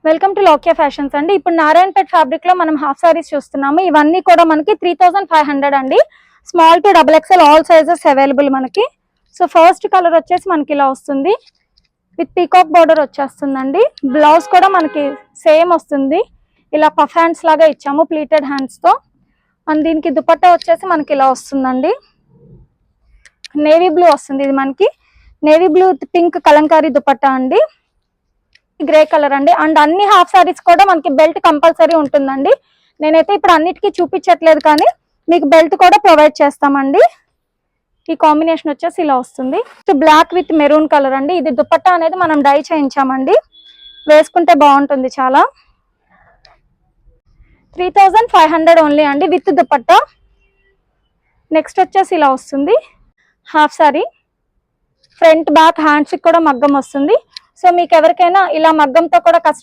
Welcome to లోక్యా fashions అండి. ఇప్పుడు Narayanpet fabric లో మనం హాఫ్ సారీస్ చూస్తున్నాము. ఇవన్నీ కూడా మనకి 3500 అండి. Small to XXL all sizes available మనకి. సో ఫస్ట్ కలర్ వచ్చేసి మనకి ఇలా వస్తుంది, విత్ పీకాక్ బార్డర్ వచ్చేస్తుందండి. బ్లౌజ్ కూడా మనకి సేమ్ వస్తుంది, ఇలా పఫ్ హ్యాండ్స్ లాగా ఇచ్చాము ప్లీటెడ్ హ్యాండ్స్ తో. అండ్ దీనికి దుపట్టా వచ్చేసి మనకి ఇలా వస్తుందండి, నేవీ బ్లూ వస్తుంది. ఇది మనకి navy blue pink Kalamkari dupatta అండి, గ్రే కలర్ అండి. అండ్ అన్ని హాఫ్ సారీస్ కూడా మనకి బెల్ట్ కంపల్సరీ ఉంటుందండి. నేనైతే ఇప్పుడు అన్నిటికీ చూపించట్లేదు, కానీ మీకు బెల్ట్ కూడా ప్రొవైడ్ చేస్తామండి. ఈ కాంబినేషన్ వచ్చేసి ఇలా వస్తుంది, బ్లాక్ విత్ మెరూన్ కలర్ అండి. ఇది దుపట్టా అనేది మనం డై చేయించామండి, వేసుకుంటే బాగుంటుంది చాలా. 3500 ఓన్లీ అండి విత్ దుపట్టా. నెక్స్ట్ వచ్చేసి ఇలా వస్తుంది half sorry, front back hands కూడా మగ్గం వస్తుంది. సో మీకు ఎవరికైనా ఇలా మగ్గంతో కూడా కస్టమర్